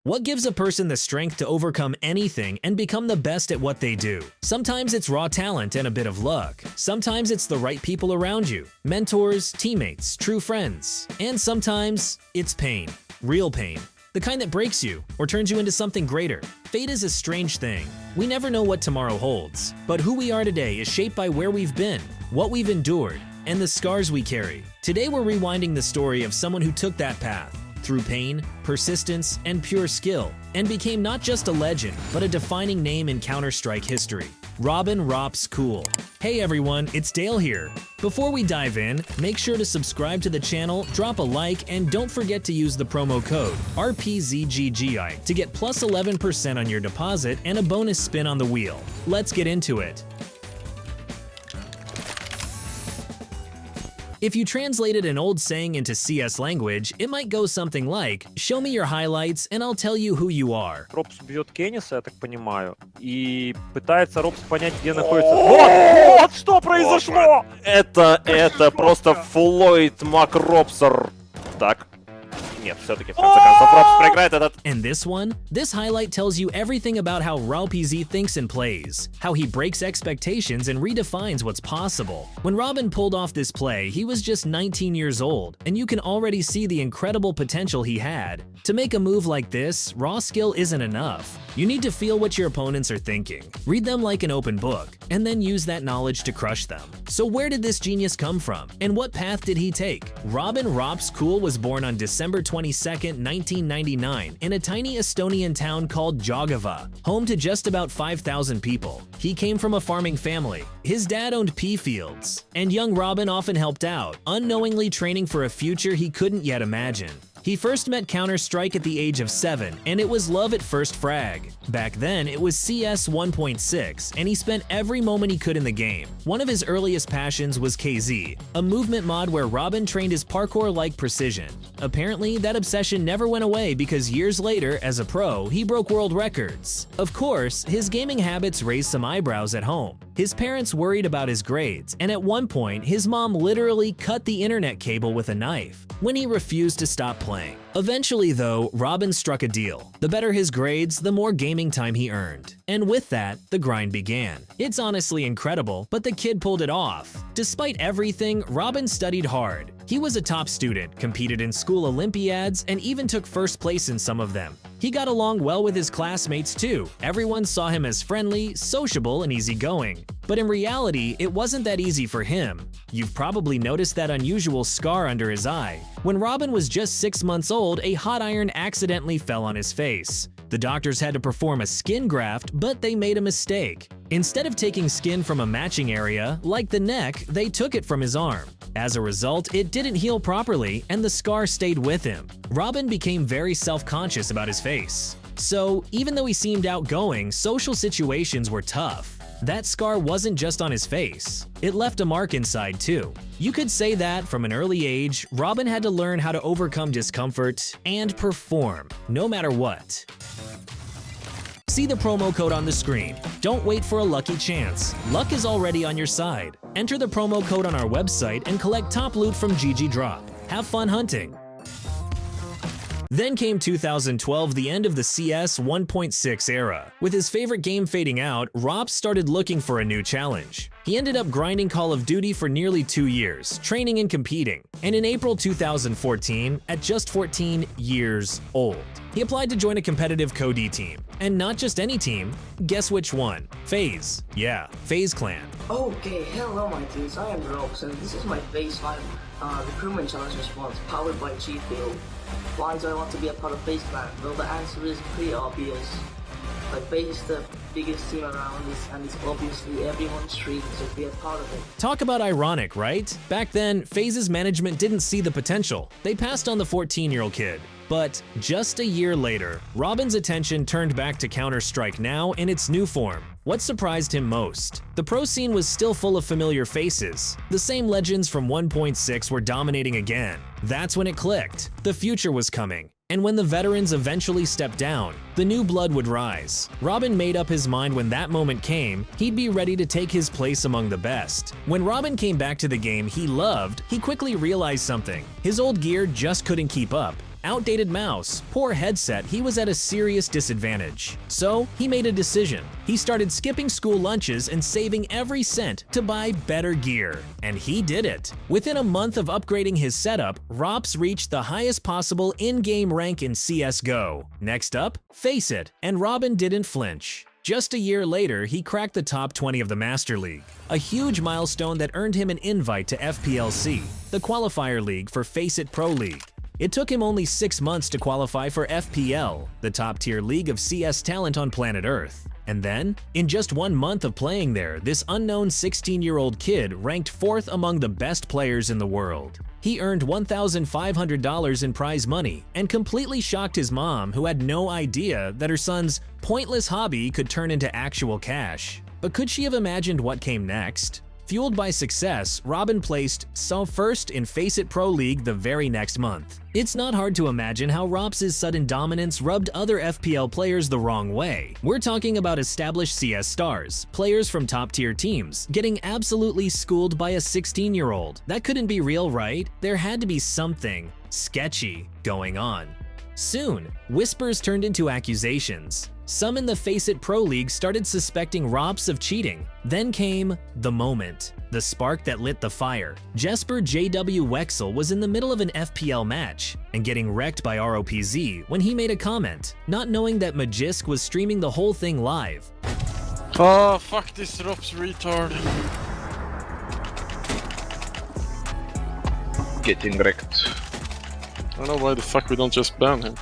What gives a person the strength to overcome anything and become the best at what they do? Sometimes it's raw talent and a bit of luck. Sometimes it's the right people around you, mentors, teammates, true friends. And sometimes it's pain, real pain, the kind that breaks you or turns you into something greater. Fate is a strange thing. We never know what tomorrow holds, but who we are today is shaped by where we've been, what we've endured, and the scars we carry. Today we're rewinding the story of someone who took that path through pain, persistence, and pure skill, and became not just a legend, but a defining name in Counter-Strike history. Ropz Cool. Hey everyone, it's Dale here. Before we dive in, make sure to subscribe to the channel, drop a like, and don't forget to use the promo code RRZGG to get plus 11% on your deposit and a bonus spin on the wheel. Let's get into it. If you translated an old saying into CS language, it might go something like, show me your highlights and I'll tell you who you are. Ропз бьет Кенниса, я так понимаю, и пытается Ропз понять, где находится. Вот что произошло! Это просто фуллоид мак Ропсер. Так. Нет, все-таки в конце концов Ропз проиграет этот. And this highlight tells you everything about how Ropz thinks and plays, how he breaks expectations and redefines what's possible. When Robin pulled off this play, he was just 19 years old, and you can already see the incredible potential he had. To make a move like this, raw skill isn't enough. You need to feel what your opponents are thinking, read them like an open book, and then use that knowledge to crush them. So where did this genius come from, and what path did he take? Ropz Cool was born on December 22nd, 1999, in a tiny Estonian town called Jogava, home to just about 5,000 people. He came from a farming family. His dad owned pea fields, and young Robin often helped out, unknowingly training for a future he couldn't yet imagine. He first met Counter-Strike at the age of 7, and it was love at first frag. Back then, it was CS 1.6, and he spent every moment he could in the game. One of his earliest passions was KZ, a movement mod where Robin trained his parkour-like precision. Apparently, that obsession never went away because years later, as a pro, he broke world records. Of course, his gaming habits raised some eyebrows at home. His parents worried about his grades, and at one point, his mom literally cut the internet cable with a knife when he refused to stop playing. Eventually, though, Robin struck a deal. The better his grades, the more gaming time he earned. And with that, the grind began. It's honestly incredible, but the kid pulled it off. Despite everything, Robin studied hard. He was a top student, competed in school Olympiads, and even took first place in some of them. He got along well with his classmates too. Everyone saw him as friendly, sociable, and easygoing. But in reality, it wasn't that easy for him. You've probably noticed that unusual scar under his eye. When Robin was just 6 months old, a hot iron accidentally fell on his face. The doctors had to perform a skin graft, but they made a mistake. Instead of taking skin from a matching area, like the neck, they took it from his arm. As a result, it didn't heal properly, and the scar stayed with him. Robin became very self-conscious about his face. So, even though he seemed outgoing, social situations were tough. That scar wasn't just on his face. It left a mark inside too. You could say that from an early age, Robin had to learn how to overcome discomfort and perform, no matter what. See the promo code on the screen. Don't wait for a lucky chance. Luck is already on your side. Enter the promo code on our website and collect top loot from GGDROP. Have fun hunting! Then came 2012, the end of the CS 1.6 era. With his favorite game fading out, Ropz started looking for a new challenge. He ended up grinding Call of Duty for nearly 2 years, training and competing. And in April 2014, at just 14 years old, he applied to join a competitive COD team. And not just any team, guess which one? FaZe. Yeah, FaZe Clan. Okay, hello my dudes, I am Ropz, and this is my FaZe Clan recruitment challenge response, powered by G-Field. Why do I want to be a part of FaZe Clan? Well, the answer is pretty obvious. Like, FaZe is the biggest team around this, and it's obviously everyone's dream to be a part of it. Talk about ironic, right? Back then, FaZe's management didn't see the potential. They passed on the 14-year-old kid. But just a year later, Robin's attention turned back to Counter-Strike now in its new form. What surprised him most? The pro scene was still full of familiar faces. The same legends from 1.6 were dominating again. That's when it clicked. The future was coming. And when the veterans eventually stepped down, the new blood would rise. Robin made up his mind when that moment came, he'd be ready to take his place among the best. When Robin came back to the game he loved, he quickly realized something. His old gear just couldn't keep up. outdated mouse, poor headset, he was at a serious disadvantage. So he made a decision. He started skipping school lunches and saving every cent to buy better gear. And he did it. Within a month of upgrading his setup, Ropz reached the highest possible in-game rank in CSGO. Next up, FaZe, and Robin didn't flinch. Just a year later, he cracked the top 20 of the Master League, a huge milestone that earned him an invite to FPLC, the qualifier league for FaZe Pro League. It took him only 6 months to qualify for FPL, the top-tier league of CS talent on planet Earth. And then, in just 1 month of playing there, this unknown 16-year-old kid ranked 4th among the best players in the world. He earned $1,500 in prize money and completely shocked his mom, who had no idea that her son's pointless hobby could turn into actual cash. But could she have imagined what came next? Fueled by success, Robin placed first in FaZe Pro League the very next month. It's not hard to imagine how Ropz's sudden dominance rubbed other FPL players the wrong way. We're talking about established CS stars, players from top-tier teams, getting absolutely schooled by a 16-year-old. That couldn't be real, right? There had to be something sketchy going on. Soon, whispers turned into accusations. Some in the FaZe Pro League started suspecting Ropz of cheating. Then came the moment, the spark that lit the fire. Jesper JW Wexel was in the middle of an FPL match and getting wrecked by RRZGG when he made a comment, not knowing that Magisk was streaming the whole thing live. Oh, fuck this Ropz retard. Getting wrecked. I don't know why the fuck we don't just ban him.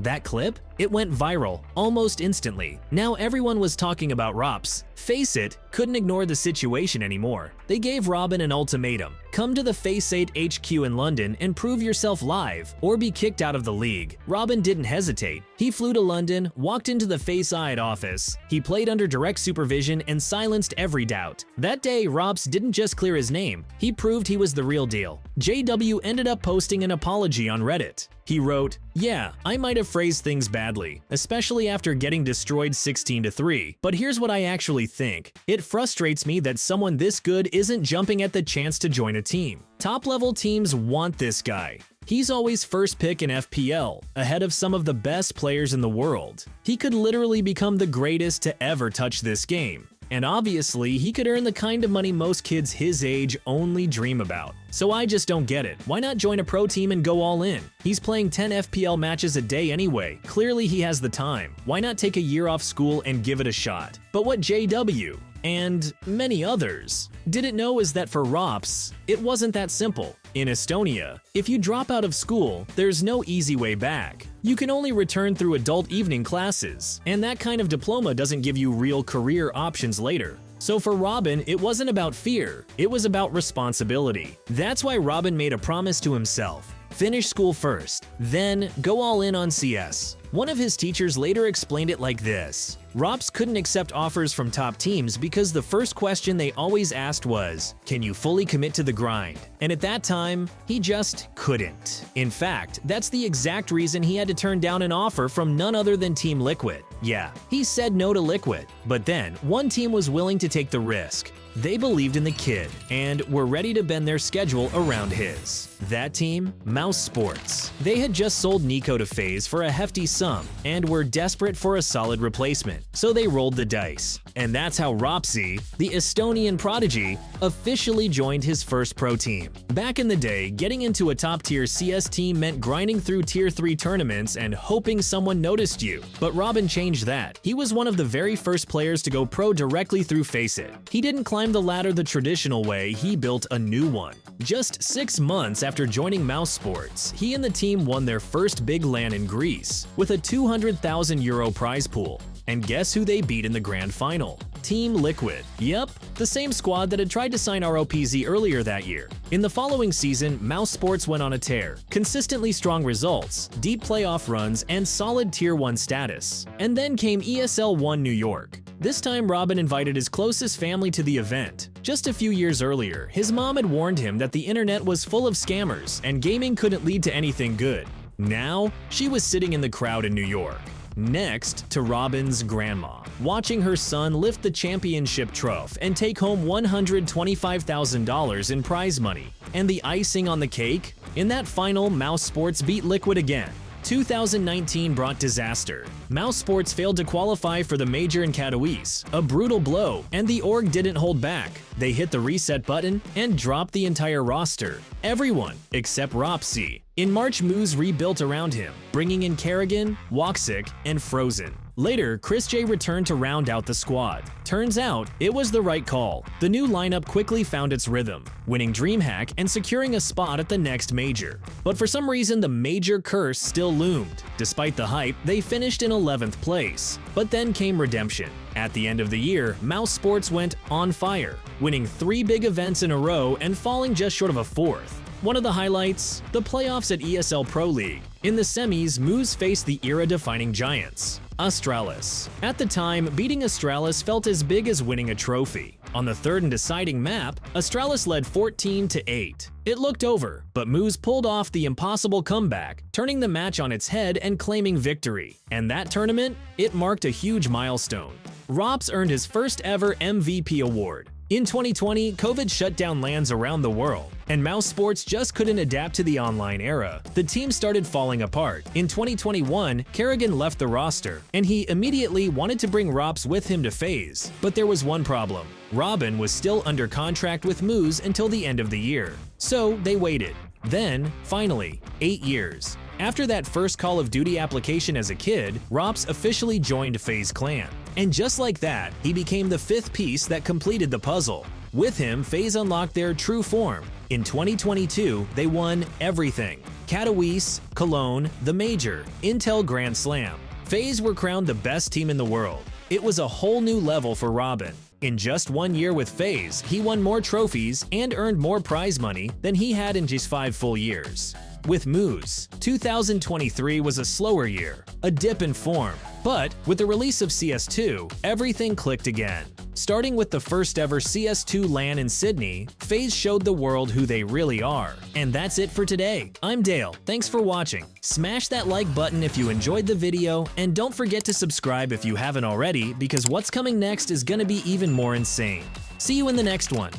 That clip? It went viral almost instantly. Now everyone was talking about Ropz. FaZe couldn't ignore the situation anymore. They gave Robin an ultimatum. Come to the FaZe HQ in London and prove yourself live, or be kicked out of the league. Robin didn't hesitate. He flew to London, walked into the FaZe office. He played under direct supervision and silenced every doubt. That day, Ropz didn't just clear his name, he proved he was the real deal. JW ended up posting an apology on Reddit. He wrote, "Yeah, I might have phrased things badly, especially after getting destroyed 16-3, but here's what I actually think. It frustrates me that someone this good isn't jumping at the chance to join a team. Top-level teams want this guy. He's always first pick in FPL, ahead of some of the best players in the world. He could literally become the greatest to ever touch this game. And obviously, he could earn the kind of money most kids his age only dream about. So I just don't get it. Why not join a pro team and go all in? He's playing 10 FPL matches a day anyway. Clearly he has the time. Why not take a year off school and give it a shot?" But what JW, and many others, didn't know is that for Ropz, it wasn't that simple. In Estonia, if you drop out of school, there's no easy way back. You can only return through adult evening classes, and that kind of diploma doesn't give you real career options later. So for Robin, it wasn't about fear, it was about responsibility. That's why Robin made a promise to himself. Finish school first, then go all in on CS. One of his teachers later explained it like this: Ropz couldn't accept offers from top teams because the first question they always asked was, "Can you fully commit to the grind?" And at that time, he just couldn't. In fact, that's the exact reason he had to turn down an offer from none other than Team Liquid. Yeah, he said no to Liquid, but then one team was willing to take the risk. They believed in the kid and were ready to bend their schedule around his. That team? Mouse Sports. They had just sold Nico to FaZe for a hefty sum and were desperate for a solid replacement, so they rolled the dice. And that's how Ropz, the Estonian prodigy, officially joined his first pro team. Back in the day, getting into a top-tier CS team meant grinding through Tier 3 tournaments and hoping someone noticed you. But Robin changed that. He was one of the very first players to go pro directly through FaZe. He didn't climb the ladder the traditional way, he built a new one. Just 6 months after joining Mouse Sports, he and the team won their first big LAN in Greece with a €200,000 prize pool. And guess who they beat in the grand final? Team Liquid. Yep, the same squad that had tried to sign ROPZ earlier that year. In the following season, Mouse Sports went on a tear. Consistently strong results, deep playoff runs, and solid Tier 1 status. And then came ESL 1 New York. This time, Robin invited his closest family to the event. Just a few years earlier, his mom had warned him that the internet was full of scammers and gaming couldn't lead to anything good. Now, she was sitting in the crowd in New York, next to Robin's grandma, watching her son lift the championship trophy and take home $125,000 in prize money. And the icing on the cake? In that final, Mouse Sports beat Liquid again. 2019 brought disaster. Mouse Sports failed to qualify for the major in Katowice, a brutal blow, and the org didn't hold back. They hit the reset button and dropped the entire roster. Everyone except Ropz. In March, Moose rebuilt around him, bringing in Kerrigan, Woxic, and Frozen. Later, Chris J returned to round out the squad. Turns out, it was the right call. The new lineup quickly found its rhythm, winning DreamHack and securing a spot at the next major. But for some reason, the major curse still loomed. Despite the hype, they finished in 11th place. But then came redemption. At the end of the year, Mouse Sports went on fire, winning 3 big events in a row and falling just short of a 4th. One of the highlights, the playoffs at ESL Pro League. In the semis, Moose faced the era-defining giants, Astralis. At the time, beating Astralis felt as big as winning a trophy. On the third and deciding map, Astralis led 14-8. It looked over, but Moose pulled off the impossible comeback, turning the match on its head and claiming victory. And that tournament, it marked a huge milestone. Ropz earned his first ever MVP award. In 2020, COVID shut down LANs around the world, and Mouse Sports just couldn't adapt to the online era. The team started falling apart. In 2021, Kerrigan left the roster, and he immediately wanted to bring Ropz with him to FaZe. But there was one problem. Robin was still under contract with Moose until the end of the year. So they waited. Then, finally, 8 years. After that first Call of Duty application as a kid, Ropz officially joined FaZe Clan. And just like that, he became the 5th piece that completed the puzzle. With him, FaZe unlocked their true form. In 2022, they won everything. Katowice, Cologne, the Major, Intel Grand Slam. FaZe were crowned the best team in the world. It was a whole new level for Robin. In just 1 year with FaZe, he won more trophies and earned more prize money than he had in just 5 full years. With Moose, 2023 was a slower year, a dip in form. But with the release of CS2, everything clicked again. Starting with the first ever CS2 LAN in Sydney, FaZe showed the world who they really are. And that's it for today. I'm Dale, thanks for watching. Smash that like button if you enjoyed the video, and don't forget to subscribe if you haven't already, because what's coming next is gonna be even more insane. See you in the next one.